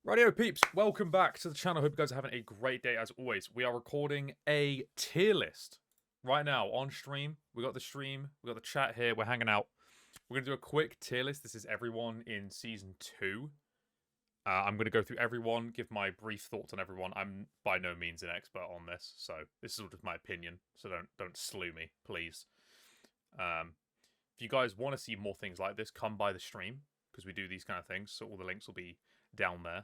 Radio peeps, welcome back to the channel. Hope you guys are having a great day as always. We are recording a tier list right now on stream. We got the stream, we got the chat here, we're hanging out. We're going to do a quick tier list. This is everyone in Season 2. I'm going to go through everyone, give my brief thoughts on everyone. I'm by no means an expert on this, so this is just my opinion, so don't slew me, please. If you guys want to see more things like this, come by the stream, because we do these kind of things, so all the links will be down there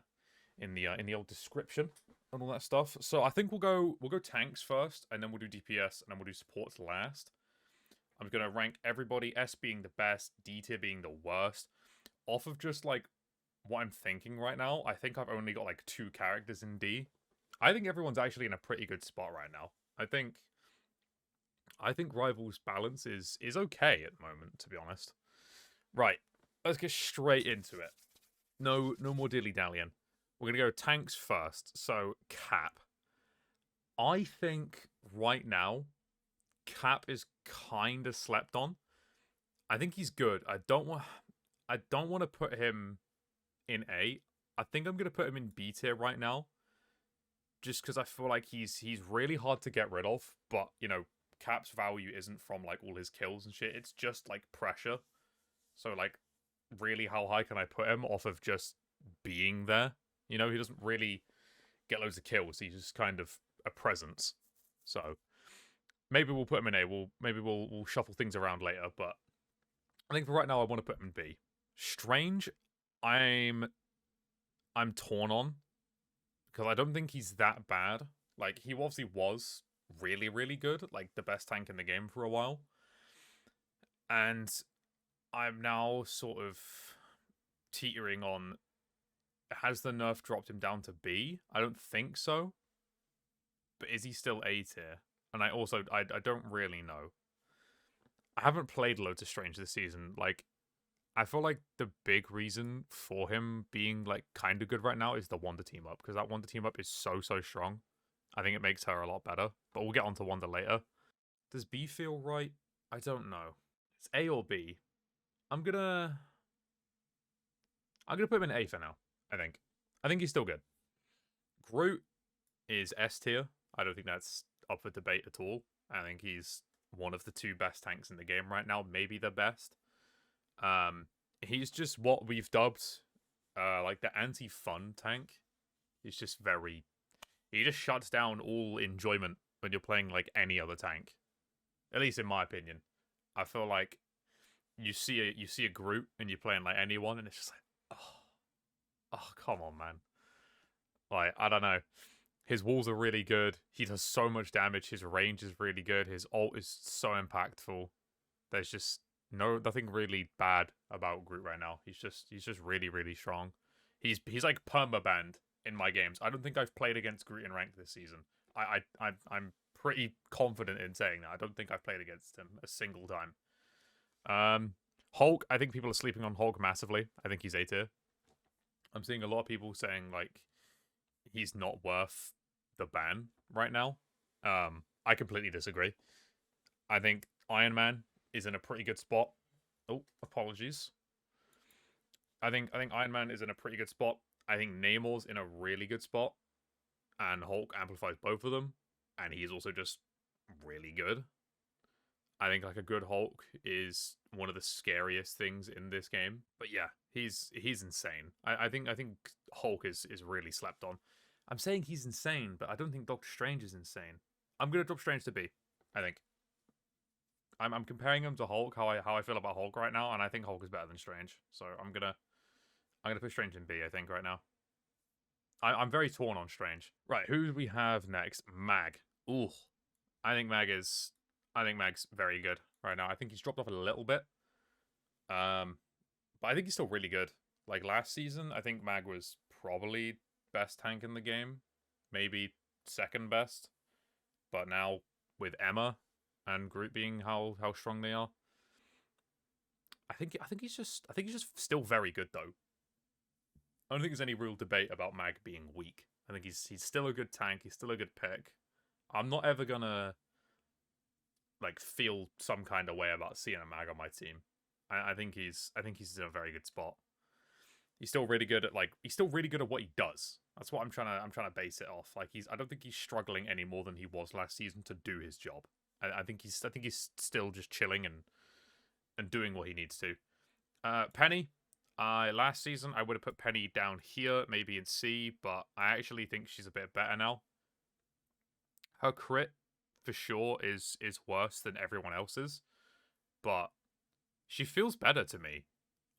in the old description and all that stuff. So I think we'll go tanks first, and then we'll do DPS, and then we'll do supports last. I'm gonna rank everybody, S being the best, D tier being the worst, off of just like what I'm thinking right now. I think I've only got like 2 characters in D. I think everyone's actually in a pretty good spot right now. I think Rivals balance is okay at the moment, to be honest. Right, let's get straight into it. No more dilly-dallying. We're going to go tanks first. So, Cap. I think right now, Cap is kind of slept on. I think he's good. I don't want to put him in A. I think I'm going to put him in B tier right now. Just because I feel like he's really hard to get rid of. But, you know, Cap's value isn't from, like, all his kills and shit. It's just, like, pressure. So, like, really, how high can I put him off of just being there? You know, he doesn't really get loads of kills. He's just kind of a presence. So maybe we'll put him in A. We'll shuffle things around later. But I think for right now, I want to put him in B. Strange, I'm torn on because I don't think he's that bad. Like, he obviously was really, really good, like the best tank in the game for a while. And I'm now sort of teetering on, has the nerf dropped him down to B? I don't think so. But is he still A tier? And I don't really know. I haven't played loads of Strange this season. Like, I feel like the big reason for him being, like, kind of good right now is the Wanda team up. Because that Wanda team up is so strong. I think it makes her a lot better. But we'll get onto Wanda later. Does B feel right? I don't know. It's A or B. I'm gonna put him in A for now. I think he's still good. Groot is S tier. I don't think that's up for debate at all. I think he's one of the 2 best tanks in the game right now, maybe the best. He's just what we've dubbed like the anti-fun tank. He's just he just shuts down all enjoyment when you're playing like any other tank. At least in my opinion. I feel like you see a Groot and you're playing like anyone and it's just like, oh, come on, man. Like, I don't know. His walls are really good. He does so much damage. His range is really good. His ult is so impactful. There's just nothing really bad about Groot right now. He's just really, really strong. He's like perma-banned in my games. I don't think I've played against Groot in ranked this season. I'm pretty confident in saying that. I don't think I've played against him a single time. Hulk, I think people are sleeping on Hulk massively. I think he's A tier. I'm seeing a lot of people saying, like, he's not worth the ban right now. I completely disagree. I think Iron Man is in a pretty good spot. Oh, apologies. I think Iron Man is in a pretty good spot. I think Namor's in a really good spot. And Hulk amplifies both of them. And he's also just really good. I think like a good Hulk is one of the scariest things in this game. But yeah, he's insane. I think Hulk is really slept on. I'm saying he's insane, but I don't think Doctor Strange is insane. I'm gonna drop Strange to B. I think. I'm comparing him to Hulk, how I feel about Hulk right now, and I think Hulk is better than Strange. So I'm gonna put Strange in B, I think, right now. I'm very torn on Strange. Right, who do we have next? Mag. Ooh. I think Mag's very good right now. I think he's dropped off a little bit. But I think he's still really good. Like last season, I think Mag was probably best tank in the game. Maybe second best. But now with Emma and Groot being how strong they are, I think he's just still very good though. I don't think there's any real debate about Mag being weak. I think he's still a good tank. He's still a good pick. I'm not ever gonna like feel some kind of way about seeing a Mag on my team. I think he's in a very good spot. He's still really good at what he does. That's what I'm trying to base it off. Like I don't think he's struggling any more than he was last season to do his job. I think he's still just chilling and doing what he needs to. Penny, last season I would have put Penny down here, maybe in C, but I actually think she's a bit better now. Her crit for sure is worse than everyone else's, but she feels better to me.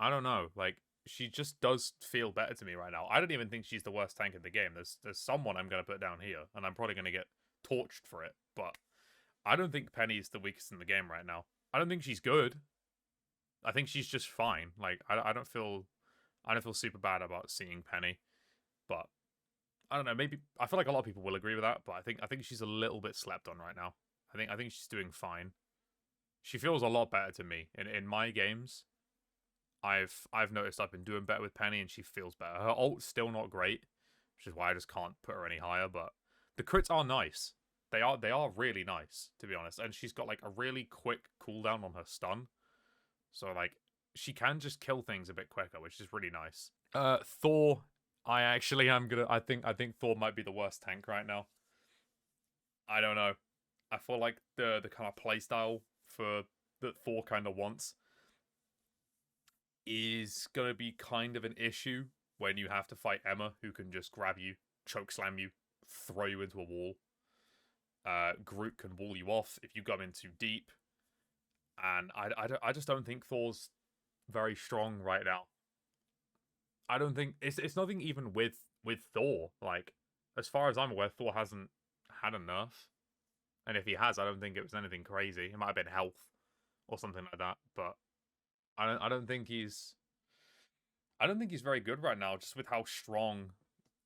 I don't know, like she just does feel better to me right now. I don't even think she's the worst tank in the game. There's someone I'm gonna put down here, and I'm probably gonna get torched for it, but I don't think Penny's the weakest in the game right now. I don't think she's good. I think she's just fine. Like I don't feel super bad about seeing Penny, but I don't know. Maybe I feel like a lot of people will agree with that, but I think she's a little bit slept on right now. I think she's doing fine. She feels a lot better to me in my games. I've noticed I've been doing better with Penny, and she feels better. Her ult's still not great, which is why I just can't put her any higher. But the crits are nice. They are really nice, to be honest. And she's got like a really quick cooldown on her stun, so like she can just kill things a bit quicker, which is really nice. Thor, I actually am gonna. I think Thor might be the worst tank right now. I don't know. I feel like the kind of playstyle for that Thor kind of wants is going to be kind of an issue when you have to fight Emma, who can just grab you, chokeslam you, throw you into a wall. Groot can wall you off if you go in too deep. And I just don't think Thor's very strong right now. I don't think... It's nothing even with Thor. Like, as far as I'm aware, Thor hasn't had a nerf. And if he has, I don't think it was anything crazy. It might have been health or something like that, but I don't think he's very good right now, just with how strong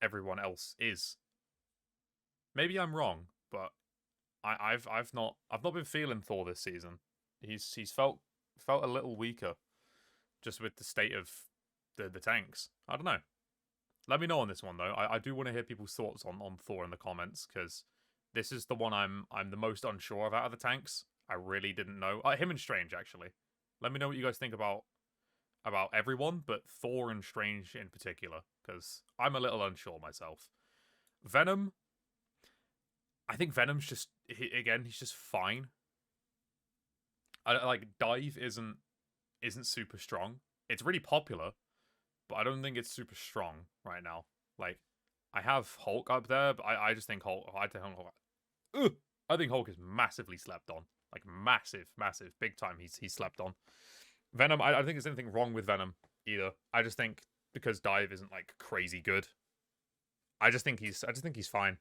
everyone else is. Maybe I'm wrong, but I've not been feeling Thor this season. He's felt a little weaker, just with the state of the tanks. I don't know. Let me know on this one though. I do want to hear people's thoughts on Thor in the comments, because this is the one I'm the most unsure of out of the tanks. I really didn't know. Him and Strange, actually. Let me know what you guys think about everyone, but Thor and Strange in particular, because I'm a little unsure myself. Venom, I think Venom's just, again, he's just fine. Like Dive isn't super strong. It's really popular, but I don't think it's super strong right now. Like, I have Hulk up there, but I just think Hulk. I think Hulk is massively slept on. Like massive, big time. He's slept on. Venom, I don't think there's anything wrong with Venom either. I just think because Dive isn't like crazy good, I just think he's fine.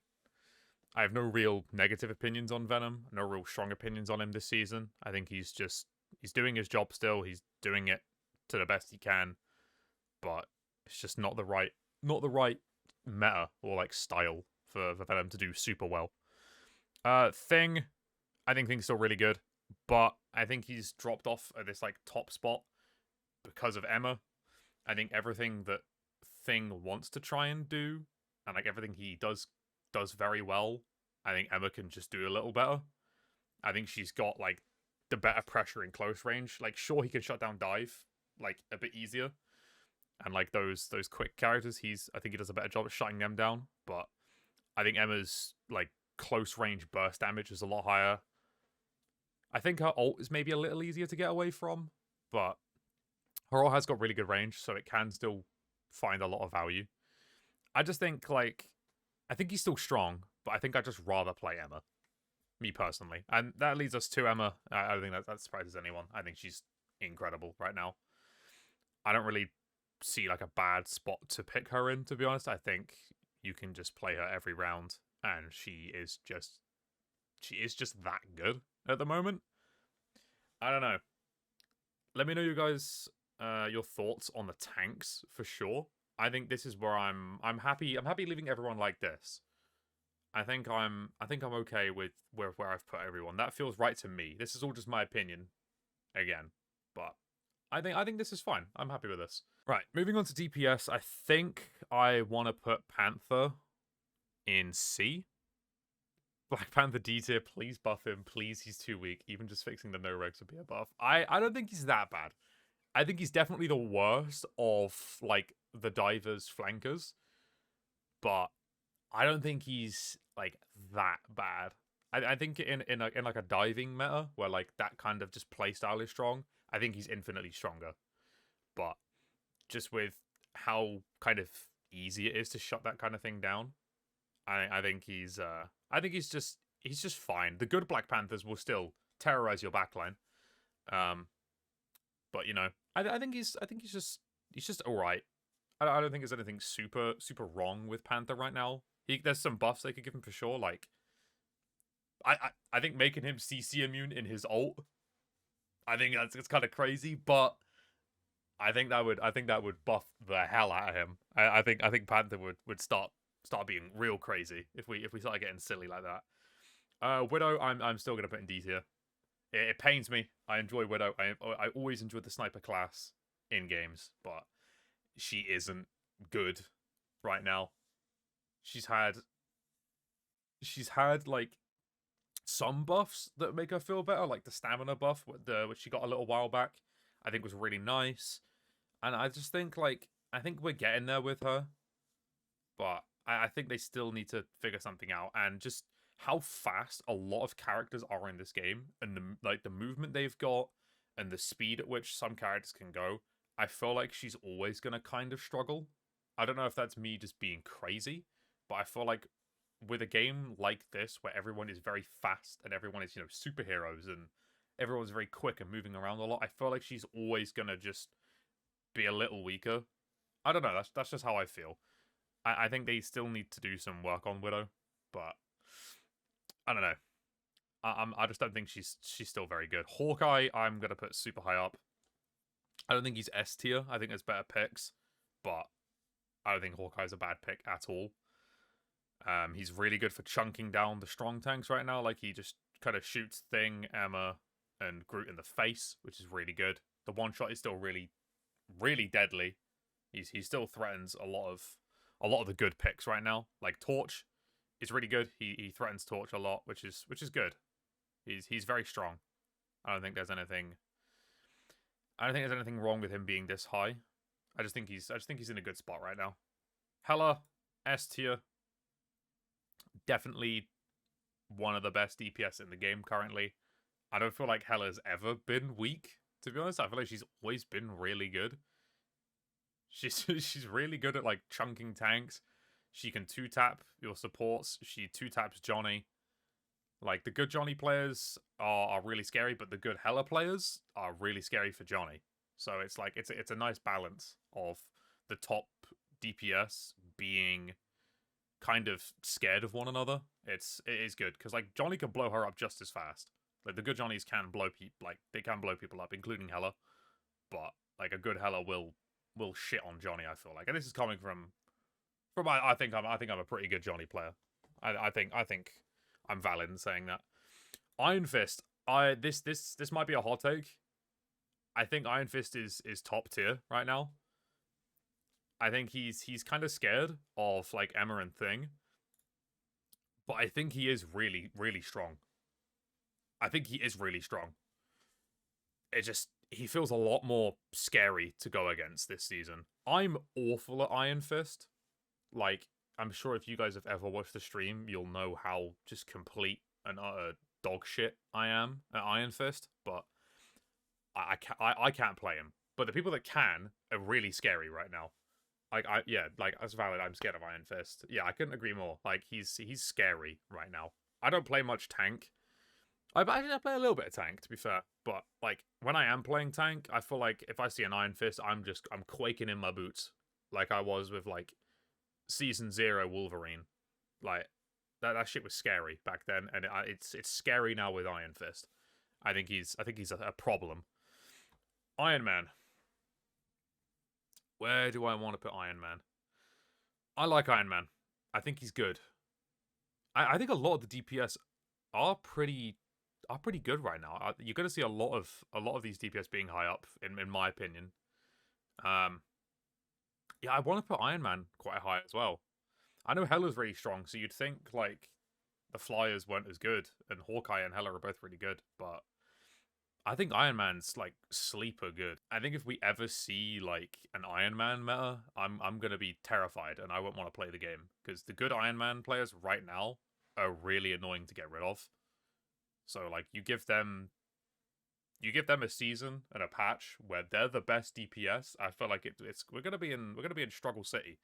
I have no real negative opinions on Venom, no real strong opinions on him this season. I think he's doing his job still. He's doing it to the best he can, but it's just not the right meta or like style for Venom to do super well. Thing, I think Thing's still really good, but I think he's dropped off at this like top spot because of Emma. I think everything that Thing wants to try and do, and like everything he does very well, I think Emma can just do a little better. I think she's got like the better pressure in close range. Like, sure, he can shut down Dive like a bit easier, and like those quick characters, I think he does a better job at shutting them down. But I think Emma's like close range burst damage is a lot higher. I think her ult is maybe a little easier to get away from, but her ult has got really good range, so it can still find a lot of value. I just think, like, I think he's still strong, but I think I'd just rather play Emma. Me personally. And that leads us to Emma. I don't think that surprises anyone. I think she's incredible right now. I don't really see, like, a bad spot to pick her in, to be honest. I think you can just play her every round, and she is just that good at the moment. I don't know. Let me know you guys your thoughts on the tanks for sure. I think this is where I'm happy. I'm happy leaving everyone like this. I think I'm okay with where I've put everyone. That feels right to me. This is all just my opinion again, but I think this is fine. I'm happy with this. Right, moving on to DPS. I think I want to put Panther in C. Black Panther D tier, please buff him. Please, he's too weak. Even just fixing the no-regs would be a buff. I don't think he's that bad. I think he's definitely the worst of, like, the divers flankers, but I don't think he's like that bad. I think in like a diving meta where like that kind of just play style is strong, I think he's infinitely stronger. But just with how kind of easy it is to shut that kind of thing down, I think he's just fine. The good Black Panthers will still terrorize your backline. But you know, I think he's just all right. I don't think there's anything super wrong with Panther right now. There's some buffs they could give him for sure. Like I think making him CC immune in his ult, I think it's kind of crazy, but I think that would buff the hell out of him. I think Panther would start being real crazy if we started getting silly like that. Widow, I'm still gonna put in D tier. It pains me. I enjoy Widow. I always enjoyed the sniper class in games, but she isn't good right now. She's had like some buffs that make her feel better, like the stamina buff, which she got a little while back. I think was really nice, and I just think I think we're getting there with her, but I think they still need to figure something out, and just how fast a lot of characters are in this game, and the movement they've got, and the speed at which some characters can go. I feel like she's always gonna kind of struggle. I don't know if that's me just being crazy, but I feel like with a game like this where everyone is very fast and everyone is, superheroes and everyone's very quick and moving around a lot, I feel like she's always gonna just be a little weaker. I don't know, that's just how I feel. I think they still need to do some work on Widow, but I don't know. I just don't think she's still very good. Hawkeye, I'm gonna put super high up. I don't think he's S tier. I think there's better picks, but I don't think Hawkeye's a bad pick at all. He's really good for chunking down the strong tanks right now. Like, he just kind of shoots Thing, Emma, and Groot in the face, which is really good. The one shot is still really, really deadly. He still threatens a lot of the good picks right now. Like Torch is really good. He threatens Torch a lot, which is good. He's very strong. I don't think there's anything wrong with him being this high. I just think he's in a good spot right now. Hela, S tier. Definitely one of the best DPS in the game currently. I don't feel like Hela's ever been weak, to be honest. I feel like she's always been really good. She's really good at like chunking tanks. She can 2-tap your supports. She 2-taps Johnny. Like, the good Johnny players are really scary, but the good Hela players are really scary for Johnny. So it's like it's a nice balance of the top DPS being kind of scared of one another. It is good because like Johnny can blow her up just as fast. Like, the good Johnnies can blow people, like they can blow people up, including Hela. But like a good Hela will shit on Johnny, I feel like. And this is coming from I think I'm a pretty good Johnny player. I think I'm valid in saying that. Iron Fist, this might be a hot take. I think Iron Fist is top tier right now. I think he's kind of scared of like Emma and Thing, but I think he is really, really strong. I think he is really strong. He feels a lot more scary to go against this season. I'm awful at Iron Fist. Like, I'm sure if you guys have ever watched the stream, you'll know how just complete and utter dog shit I am at Iron Fist. But I can't play him. But the people that can are really scary right now. Like as valid, I'm scared of Iron Fist. Yeah, I couldn't agree more. Like, he's scary right now. I don't play much tank. I play a little bit of tank, to be fair. But like, when I am playing tank, I feel like if I see an Iron Fist, I'm quaking in my boots, like I was with like Season 0 Wolverine. Like, that shit was scary back then, and it's scary now with Iron Fist. I think he's a problem. Iron Man. Where do I want to put Iron Man? I like Iron Man. I think he's good. I think a lot of the DPS are pretty good right now. You're going to see a lot of these DPS being high up, in my opinion. Yeah, I want to put Iron Man quite high as well. I know Hela's really strong, so you'd think like the Flyers weren't as good, and Hawkeye and Hela are both really good, but I think Iron Man's like sleeper good. I think if we ever see like an Iron Man meta, I'm gonna be terrified and I won't want to play the game because the good Iron Man players right now are really annoying to get rid of. So like you give them a season and a patch where they're the best DPS. I feel like it's we're gonna be in struggle city.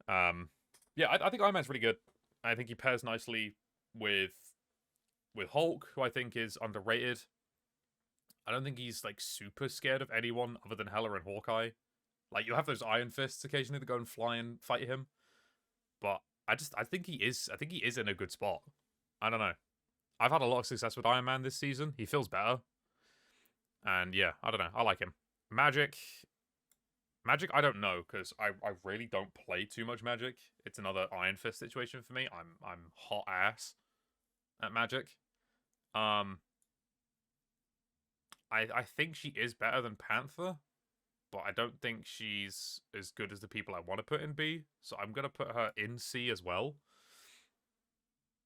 Yeah, I think Iron Man's really good. I think he pairs nicely with Hulk, who I think is underrated. I don't think he's like super scared of anyone other than Hela and Hawkeye. Like you have those Iron Fists occasionally that go and fly and fight him, but I think he is in a good spot. I don't know. I've had a lot of success with Iron Man this season. He feels better, and yeah, I don't know. I like him. Magic, I don't know because I really don't play too much Magic. It's another Iron Fist situation for me. I'm hot ass at Magic. I think she is better than Panther, but I don't think she's as good as the people I want to put in B. So I'm gonna put her in C as well.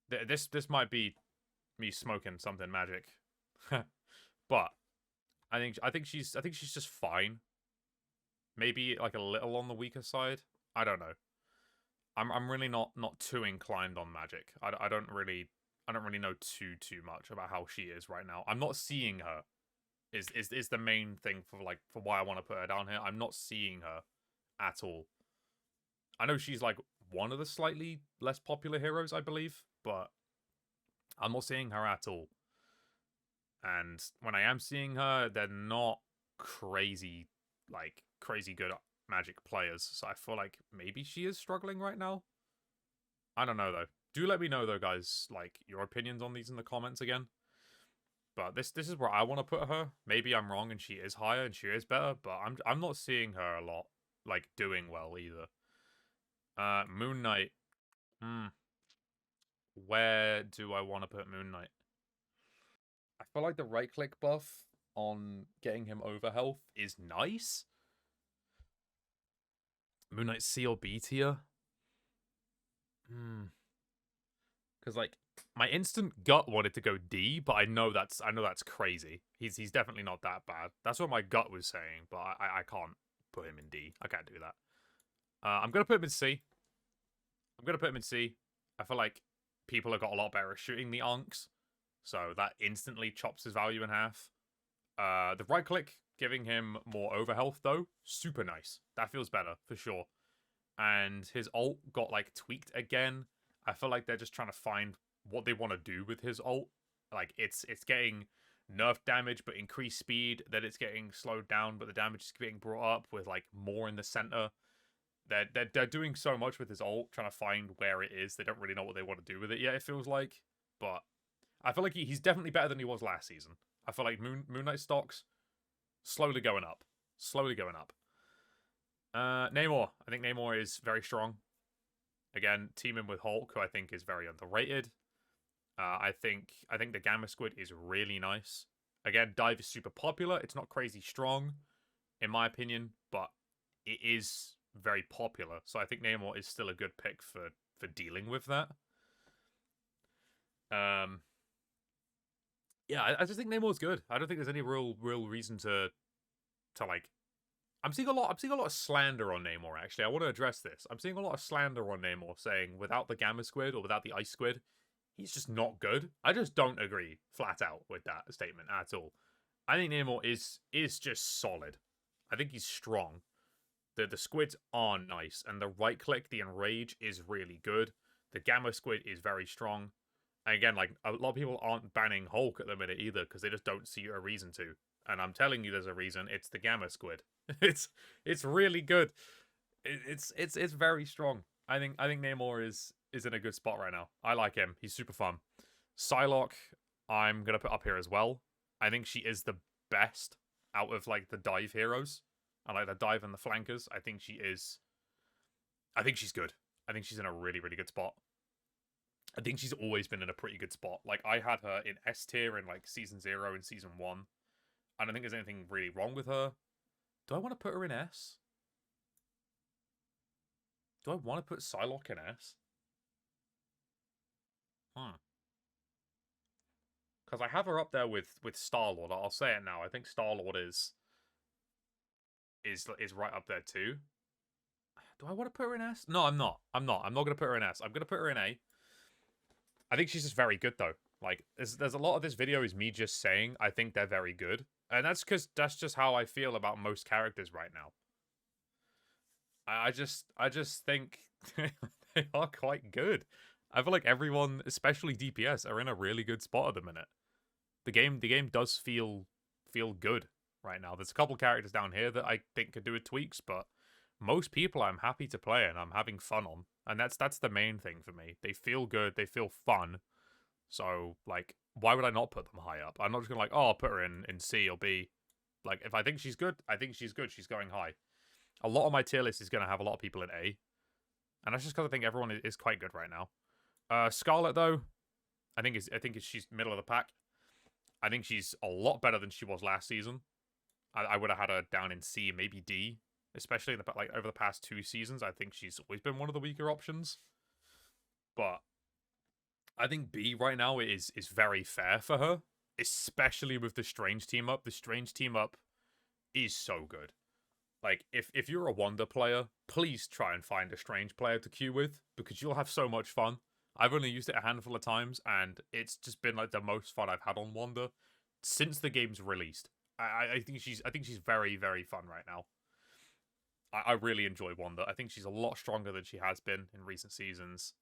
This might be me smoking something Magic, but I think she's just fine. Maybe like a little on the weaker side. I don't know. I'm really not too inclined on Magic. I don't really know too much about how she is right now. I'm not seeing her. Is the main thing for why I want to put her down here. I'm not seeing her at all. I know she's like one of the slightly less popular heroes, I believe, but I'm not seeing her at all. And when I am seeing her, they're not crazy good Magic players. So I feel like maybe she is struggling right now. I don't know though. Do let me know though, guys, like your opinions on these in the comments again. But this is where I want to put her. Maybe I'm wrong and she is higher and she is better, but I'm not seeing her a lot like doing well either. Moon Knight. Where do I want to put Moon Knight? I feel like the right click buff on getting him over health is nice. Moon Knight C or B tier? Because like my instant gut wanted to go D, but I know that's crazy. He's definitely not that bad. That's what my gut was saying, but I can't put him in D. I can't do that. I'm gonna put him in C. I feel like people have got a lot better at shooting the Ankhs, so that instantly chops his value in half. The right click giving him more overhealth though, super nice. That feels better for sure. And his ult got like tweaked again. I feel like they're just trying to find what they want to do with his ult. Like it's getting nerf damage but increased speed, then it's getting slowed down but the damage is being brought up with like more in the center. They're doing so much with his ult, trying to find where it is. They don't really know what they want to do with it yet, it feels like. But I feel like he's definitely better than he was last season. I feel like Moon Knight stocks slowly going up. Namor. I think Namor is very strong. Again, teaming with Hulk, who I think is very underrated. I think the Gamma Squid is really nice. Again, Dive is super popular. It's not crazy strong, in my opinion, but it is very popular. So I think Namor is still a good pick for dealing with that. Yeah, I just think Namor's good. I don't think there's any real reason to like. I'm seeing a lot of slander on Namor, actually. I want to address this. I'm seeing a lot of slander on Namor saying without the Gamma Squid or without the Ice Squid, he's just not good. I just don't agree flat out with that statement at all. I think Namor is just solid. I think he's strong. The squids are nice, and the right click, the enrage, is really good. The Gamma Squid is very strong. And again, like a lot of people aren't banning Hulk at the minute either because they just don't see a reason to. And I'm telling you, there's a reason. It's the Gamma Squid. It's really good. It's very strong. I think Namor is in a good spot right now. I like him. He's super fun. Psylocke, I'm gonna put up here as well. I think she is the best out of like the dive heroes. I like the dive and the flankers. I think she's good. I think she's in a really good spot. I think she's always been in a pretty good spot. Like I had her in S tier in like season 0 and season 1. I don't think there's anything really wrong with her. Do I want to put her in S? Do I want to put Psylocke in S? Because I have her up there with Star-Lord. I'll say it now. I think Star-Lord is right up there too. Do I want to put her in S? No, I'm not. I'm not going to put her in S. I'm going to put her in A. I think she's just very good, though. Like, there's a lot of this video is me just saying I think they're very good. And that's because that's just how I feel about most characters right now. I just think they are quite good. I feel like everyone, especially DPS, are in a really good spot at the minute. The game does feel good right now. There's a couple characters down here that I think could do with tweaks, but most people I'm happy to play and I'm having fun on. And that's the main thing for me. They feel good, they feel fun. So, like, why would I not put them high up? I'm not just gonna like, oh, I'll put her in C or B. Like, if I think she's good, I think she's good. She's going high. A lot of my tier list is gonna have a lot of people in A. And that's just because I think everyone is quite good right now. Scarlet, though, I think she's middle of the pack. I think she's a lot better than she was last season. I would have had her down in C, maybe D, especially in the over the past 2 seasons. I think she's always been one of the weaker options. But I think B right now is very fair for her, especially with the Strange team up. The Strange team up is so good. Like, if you're a Wonder player, please try and find a Strange player to queue with, because you'll have so much fun. I've only used it a handful of times, and it's just been like the most fun I've had on Wanda since the game's released. I think she's very, very fun right now. I really enjoy Wanda. I think she's a lot stronger than she has been in recent seasons,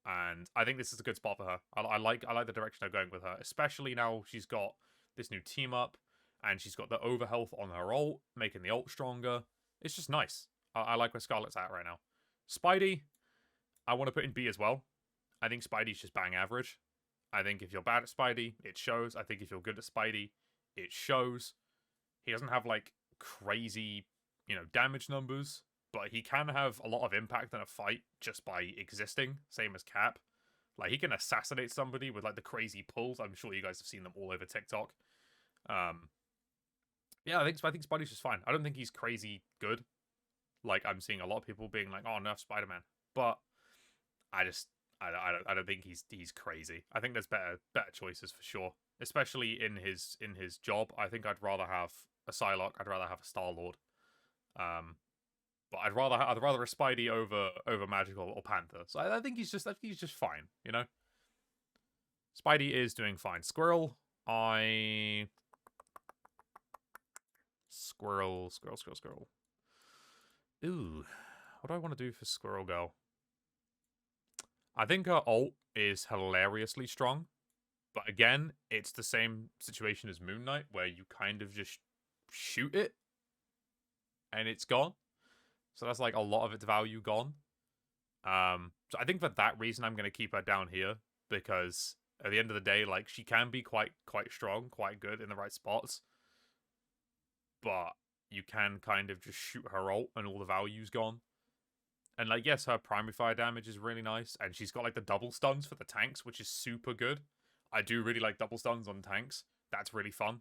and I think this is a good spot for her. I like the direction they're going with her, especially now she's got this new team up, and she's got the overhealth on her ult, making the ult stronger. It's just nice. I like where Scarlet's at right now. Spidey, I want to put in B as well. I think Spidey's just bang average. I think if you're bad at Spidey, it shows. I think if you're good at Spidey, it shows. He doesn't have, like, crazy, damage numbers, but he can have a lot of impact in a fight just by existing, same as Cap. Like, he can assassinate somebody with, like, the crazy pulls. I'm sure you guys have seen them all over TikTok. Yeah, I think Spidey's just fine. I don't think he's crazy good. Like, I'm seeing a lot of people being like, "Oh, nerf Spider-Man," but I don't think he's crazy. I think there's better choices for sure, especially in his job. I think I'd rather have a Psylocke. I'd rather have a Star-Lord. But I'd rather a Spidey over Magical or Panther. So I think he's just fine. Spidey is doing fine. Squirrel, Squirrel. Ooh, what do I want to do for Squirrel Girl? I think her ult is hilariously strong. But again, it's the same situation as Moon Knight, where you kind of just shoot it, and it's gone. So that's like a lot of its value gone. So I think for that reason, I'm going to keep her down here, because at the end of the day, like, she can be quite strong, quite good in the right spots. But you can kind of just shoot her ult and all the value's gone. And, like, yes, her primary fire damage is really nice, and she's got, like, the double stuns for the tanks, which is super good. I do really like double stuns on tanks. That's really fun.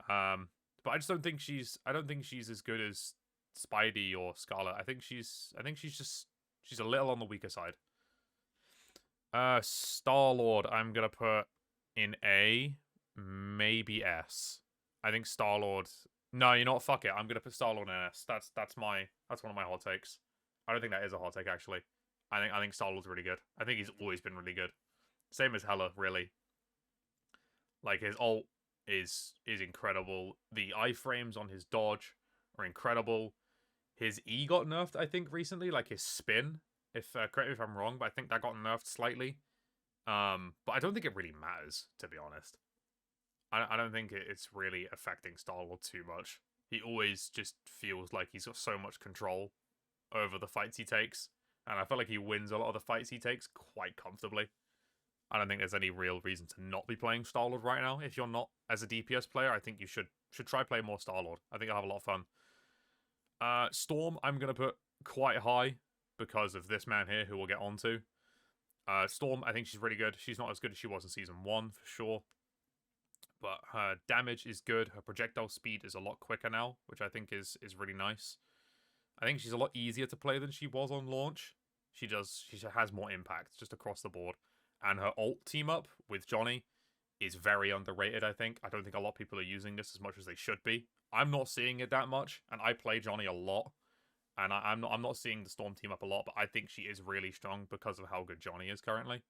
But I just don't think she's as good as Spidey or Scarlet. I think she's a little on the weaker side. Star-Lord, I'm gonna put in A, maybe S. I think Star-Lord. No, you know what? Fuck it. I'm gonna put Star-Lord in S. That's one of my hot takes. I don't think that is a hot take, actually. I think Star-Lord's really good. I think he's always been really good. Same as Hela, really. Like, his ult is incredible. The iframes on his dodge are incredible. His E got nerfed, I think, recently. Like, his spin. Correct me if I'm wrong, but I think that got nerfed slightly. But I don't think it really matters, to be honest. I don't think it's really affecting Star-Lord too much. He always just feels like he's got so much control over the fights he takes, and I feel like he wins a lot of the fights he takes quite comfortably. I don't think there's any real reason to not be playing Star-Lord right now. If you're not as a DPS player, I think you should try play more Star-Lord. I think I'll have a lot of fun. Storm, I'm going to put quite high because of this man here, who we'll get onto. Storm, I think she's really good. She's not as good as she was in Season 1, for sure. But her damage is good. Her projectile speed is a lot quicker now, which I think is really nice. I think she's a lot easier to play than she was on launch. She has more impact just across the board. And her ult team up with Johnny is very underrated, I think. I don't think a lot of people are using this as much as they should be. I'm not seeing it that much, and I play Johnny a lot. And I'm not seeing the Storm team up a lot, but I think she is really strong because of how good Johnny is currently.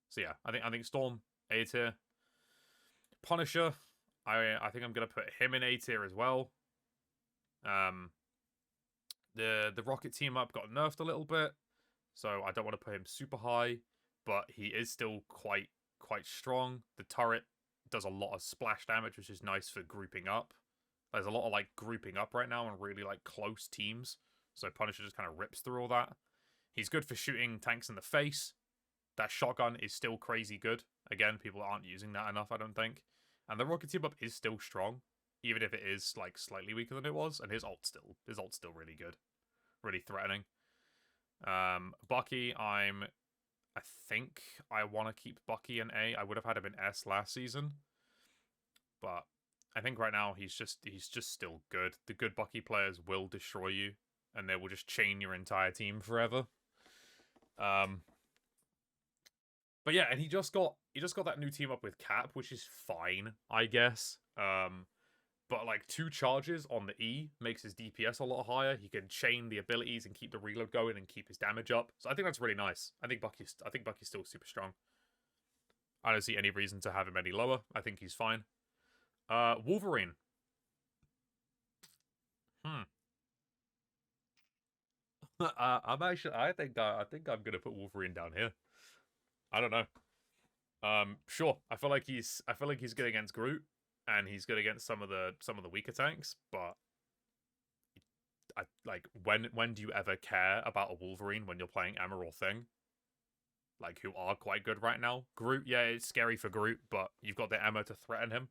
So yeah, I think Storm A tier. Punisher, I think I'm gonna put him in A tier as well. The Rocket team up got nerfed a little bit, so I don't want to put him super high, but he is still quite strong. The turret does a lot of splash damage, which is nice for grouping up. There's a lot of like grouping up right now and really like close teams. So Punisher just kind of rips through all that. He's good for shooting tanks in the face. That shotgun is still crazy good. Again, people aren't using that enough, I don't think. And the Rocket team up is still strong, even if it is like slightly weaker than it was. And his ult's still really good, really threatening. Bucky, I think I want to keep Bucky in A. I would have had him in S last season, but I think right now he's just still good. The good Bucky players will destroy you, and they will just chain your entire team forever. But yeah, and he just got that new team up with Cap, which is fine, I guess. But like 2 charges on the E makes his DPS a lot higher. He can chain the abilities and keep the reload going and keep his damage up. So I think that's really nice. I think Bucky's still super strong. I don't see any reason to have him any lower. I think he's fine. Wolverine. I think I'm gonna put Wolverine down here. I don't know. Sure. I feel like he's good against Groot, and he's good against some of the weaker tanks. But I like when do you ever care about a Wolverine when you're playing Emma or Thing? Like, who are quite good right now. Groot, yeah, it's scary for Groot, but you've got the Emma to threaten him.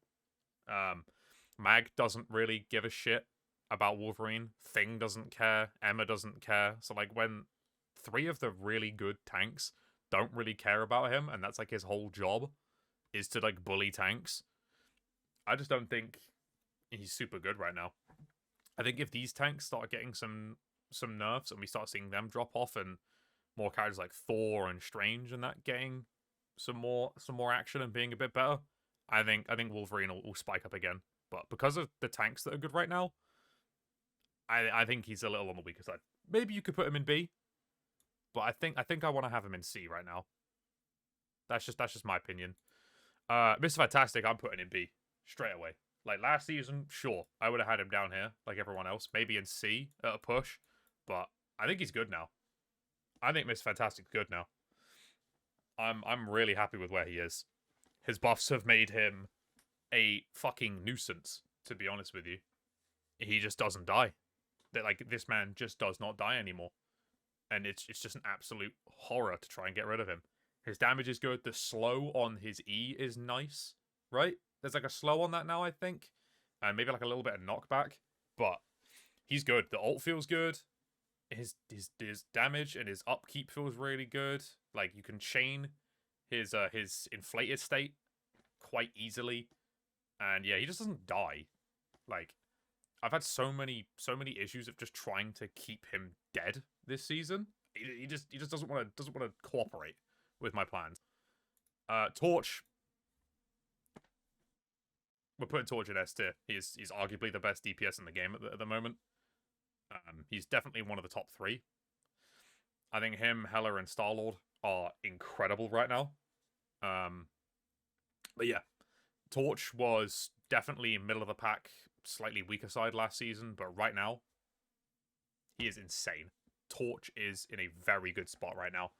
Mag doesn't really give a shit about Wolverine. Thing doesn't care. Emma doesn't care. So like when 3 of the really good tanks don't really care about him, and that's like his whole job is to like bully tanks, I just don't think he's super good right now. I think if these tanks start getting some nerfs and we start seeing them drop off, and more characters like Thor and Strange and that getting some more action and being a bit better, I think Wolverine will spike up again. But because of the tanks that are good right now, I think he's a little on the weaker side. Maybe you could put him in B, but I think I want to have him in C right now. That's just my opinion. Mr. Fantastic, I'm putting in B straight away. Like last season, sure, I would have had him down here like everyone else, maybe in C at a push, but I think he's good now. I think Mr. Fantastic's good now. I'm really happy with where he is. His buffs have made him a fucking nuisance, to be honest with you. He just doesn't die. That like this man just does not die anymore. And it's just an absolute horror to try and get rid of him. His damage is good. The slow on his E is nice, right? There's like a slow on that now, I think. And maybe like a little bit of knockback. But he's good. The ult feels good. His damage and his upkeep feels really good. Like you can chain his inflated state quite easily. And yeah, he just doesn't die. Like I've had so many issues of just trying to keep him dead this season. He just doesn't want to cooperate with my plans. Torch. We're putting Torch in S tier. He's arguably the best DPS in the game at the moment. He's definitely one of the top 3. I think him, Hela, and Star-Lord are incredible right now. But yeah, Torch was definitely middle of the pack, slightly weaker side last season, but right now, he is insane. Torch is in a very good spot right now.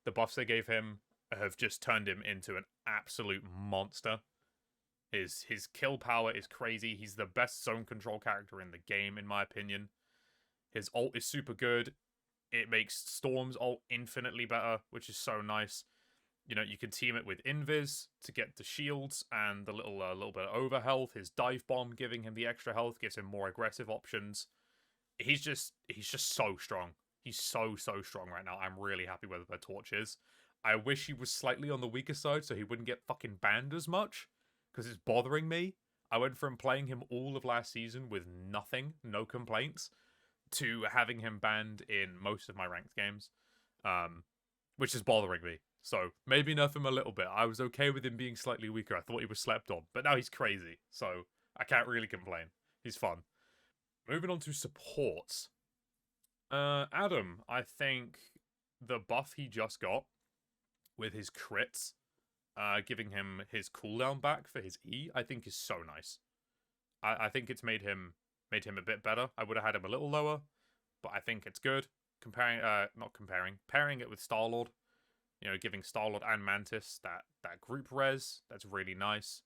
The buffs they gave him have just turned him into an absolute monster. His kill power is crazy. He's the best zone control character in the game, in my opinion. His ult is super good. It makes Storm's ult infinitely better, which is so nice. You know, you can team it with Invis to get the shields and the little bit of over health. His dive bomb giving him the extra health gives him more aggressive options. He's just so strong. He's so strong right now. I'm really happy with where Torch is. I wish he was slightly on the weaker side so he wouldn't get fucking banned as much, because it's bothering me. I went from playing him all of last season with nothing, no complaints, to having him banned in most of my ranked games, which is bothering me. So maybe nerf him a little bit. I was okay with him being slightly weaker. I thought he was slept on, but now he's crazy. So I can't really complain. He's fun. Moving on to support. Adam, I think the buff he just got with his crits, giving him his cooldown back for his E, I think is so nice. I think it's made him a bit better. I would have had him a little lower, but I think it's good. Pairing it with Star-Lord, you know, giving Star-Lord and Mantis that group res, that's really nice.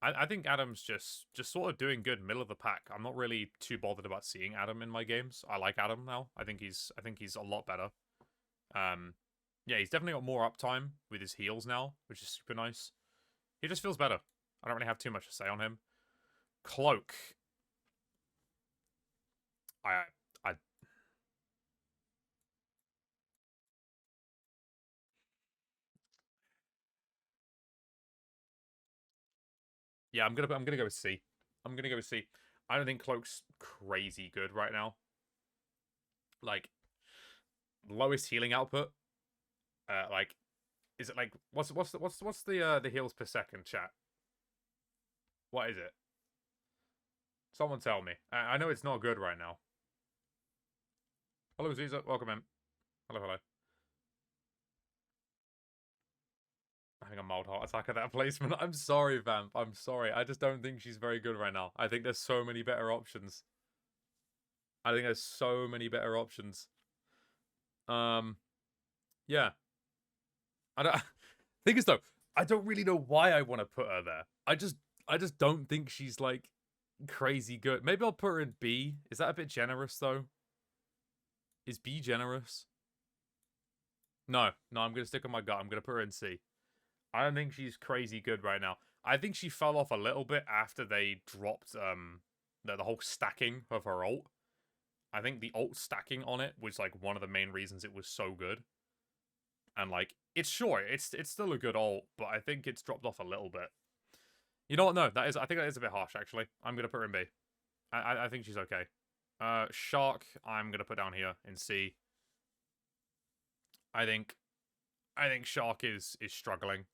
I think Adam's just sort of doing good middle of the pack. I'm not really too bothered about seeing Adam in my games. I like Adam now. I think he's a lot better. Yeah, he's definitely got more uptime with his heals now, which is super nice. He just feels better. I don't really have too much to say on him. Cloak. I Yeah, I'm gonna go with C. I'm gonna go with C. I don't think Cloak's crazy good right now. Like, lowest healing output. Like, is it like what's the heals per second, chat? What is it? Someone tell me. I know it's not good right now. Hello, Caesar. Welcome in. Hello, hello. Having a mild heart attack at that placement. I'm sorry, Vamp. I'm sorry. I just don't think she's very good right now. I think there's so many better options. I think there's so many better options. Yeah. I don't. Thing is though, I don't really know why I want to put her there. I just don't think she's like crazy good. Maybe I'll put her in B. Is that a bit generous though? Is B generous? No, I'm gonna stick on my gut. I'm gonna put her in C. I don't think she's crazy good right now. I think she fell off a little bit after they dropped the whole stacking of her ult. I think the ult stacking on it was like one of the main reasons it was so good. And like it's short, it's still a good ult, but I think it's dropped off a little bit. You know what? No, I think that is a bit harsh actually. I'm gonna put her in B. I think she's okay. Shark, I'm gonna put down here in C. I think Shark is struggling.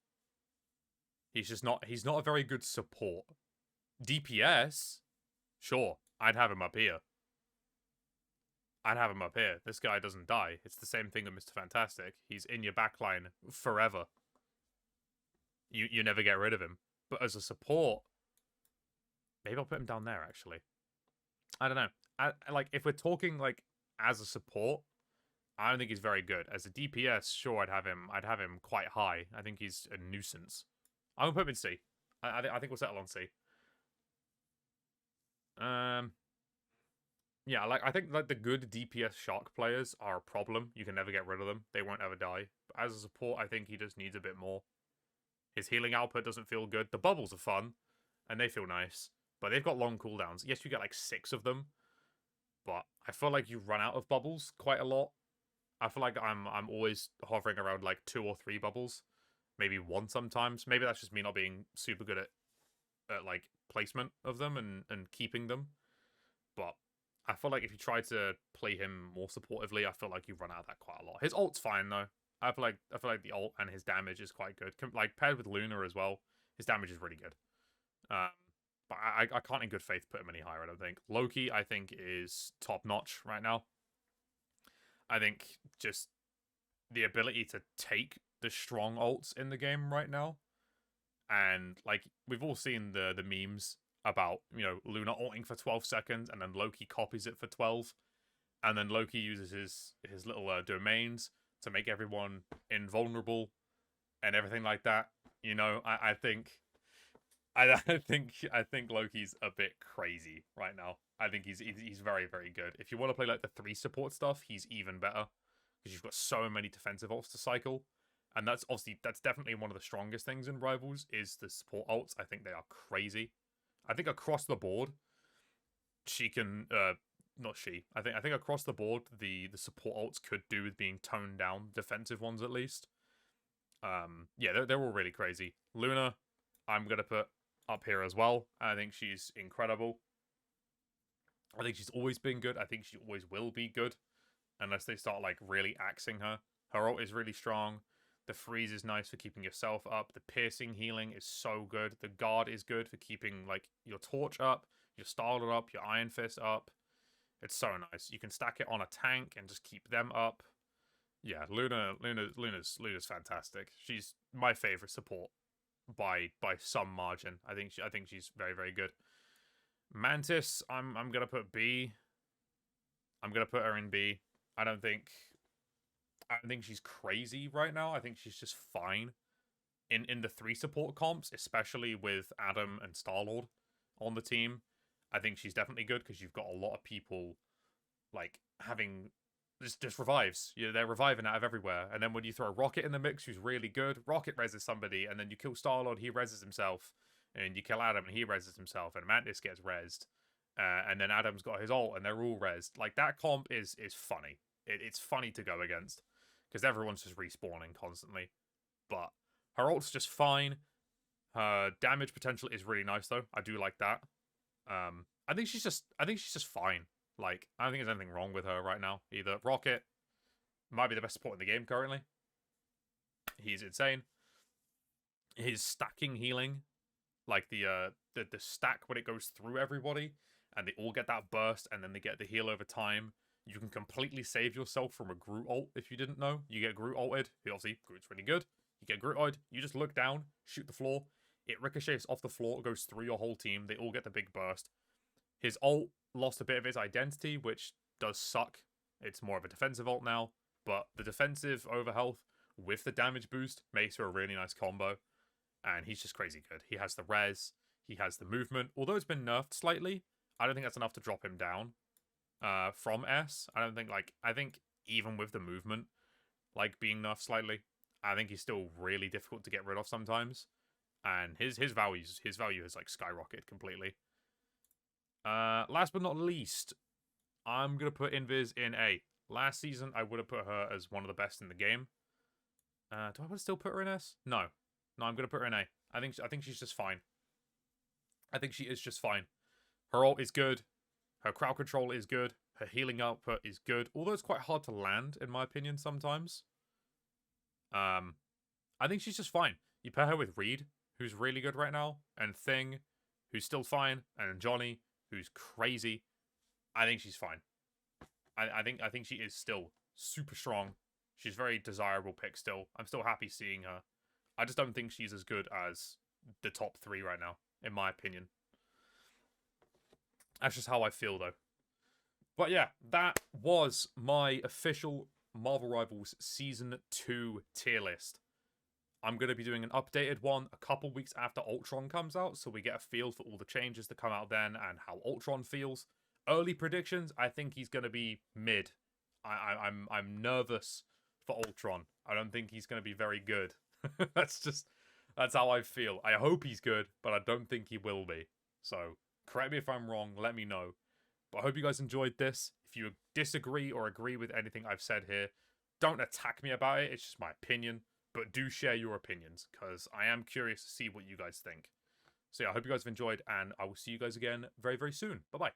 He's not a very good support. DPS, sure, I'd have him up here. This guy doesn't die. It's the same thing with Mr. Fantastic. He's in your backline forever. You never get rid of him. But as a support, maybe I'll put him down there, actually. I don't know. Like, if we're talking, like, as a support, I don't think he's very good. As a DPS, sure, I'd have him quite high. I think he's a nuisance. I'm gonna put him in C. I think we'll settle on C. Yeah, like I think like the good DPS Shark players are a problem. You can never get rid of them. They won't ever die. But as a support, I think he just needs a bit more. His healing output doesn't feel good. The bubbles are fun, and they feel nice, but they've got long cooldowns. Yes, you get like 6 of them, but I feel like you run out of bubbles quite a lot. I feel like I'm always hovering around like 2 or 3 bubbles, maybe 1 sometimes. Maybe that's just me not being super good at like placement of them and keeping them. But I feel like if you try to play him more supportively, I feel like you run out of that quite a lot. His ult's fine though. I feel like the ult and his damage is quite good. Like paired with Luna as well, his damage is really good. But I can't in good faith put him any higher. I don't think Loki. I think is top notch right now. I think just the ability to take the strong ults in the game right now, and like we've all seen the memes about, you know, Luna ulting for 12 seconds and then Loki copies it for 12, and then Loki uses his little domains to make everyone invulnerable and everything like that. You know, I think Loki's a bit crazy right now. I think he's very, very good. If you want to play like the 3 support stuff, he's even better because you've got so many defensive ults to cycle. And that's definitely one of the strongest things in Rivals is the support ults. I think they are crazy. I think across the board, she can not she. I think across the board the support ults could do with being toned down, defensive ones at least. Yeah, they're all really crazy. Luna, I'm gonna put up here as well. I think she's incredible. I think she's always been good. I think she always will be good, unless they start like really axing her. Her ult is really strong. The freeze is nice for keeping yourself up. The piercing healing is so good. The guard is good for keeping like your torch up, your starlet up, your iron fist up. It's so nice. You can stack it on a tank and just keep them up. Yeah, Luna's fantastic. She's my favorite support by some margin. I think she's very, very good. Mantis, I'm gonna put B. I'm gonna put her in B. I don't think she's crazy right now. I think she's just fine. In the 3 support comps, especially with Adam and Star-Lord on the team, I think she's definitely good because you've got a lot of people like having just revives. You know, they're reviving out of everywhere. And then when you throw Rocket in the mix, who's really good, Rocket reses somebody, and then you kill Star-Lord, he reses himself, and you kill Adam and he reses himself, and Mantis gets resed. And then Adam's got his ult, and they're all resed. Like, that comp is funny. It's funny to go against because everyone's just respawning constantly. But her ult's just fine. Her damage potential is really nice though. I do like that. I think she's just fine. Like, I don't think there's anything wrong with her right now either. Rocket might be the best support in the game currently. He's insane. His stacking healing, like the stack when it goes through everybody, and they all get that burst, and then they get the heal over time. You can completely save yourself from a Groot ult if you didn't know. You get Groot ulted. Obviously, Groot's really good. You get Groot ulted. You just look down, shoot the floor. It ricochets off the floor, goes through your whole team. They all get the big burst. His ult lost a bit of its identity, which does suck. It's more of a defensive ult now. But the defensive overhealth with the damage boost makes her a really nice combo. And he's just crazy good. He has the res. He has the movement. Although it's been nerfed slightly, I don't think that's enough to drop him down from S. I think even with the movement, like being nerfed slightly, I think he's still really difficult to get rid of sometimes. And his value has like skyrocketed completely. Last but not least, I'm gonna put Invis in A. Last season, I would have put her as one of the best in the game. Do I want to still put her in S? No, I'm gonna put her in A. I think she's just fine. I think she is just fine. Her ult is good. Her crowd control is good. Her healing output is good. Although it's quite hard to land, in my opinion, sometimes. I think she's just fine. You pair her with Reed, who's really good right now, and Thing, who's still fine, and Johnny, who's crazy. I think she's fine. I think she is still super strong. She's a very desirable pick still. I'm still happy seeing her. I just don't think she's as good as the top 3 right now, in my opinion. That's just how I feel, though. But yeah, that was my official Marvel Rivals Season 2 tier list. I'm going to be doing an updated one a couple weeks after Ultron comes out, so we get a feel for all the changes that come out then and how Ultron feels. Early predictions, I think he's going to be mid. I'm nervous for Ultron. I don't think he's going to be very good. That's how I feel. I hope he's good, but I don't think he will be. So correct me if I'm wrong, let me know. But I hope you guys enjoyed this. If you disagree or agree with anything I've said here, don't attack me about it. It's just my opinion. But do share your opinions, because I am curious to see what you guys think. So yeah, I hope you guys have enjoyed, and I will see you guys again very, very soon. Bye-bye.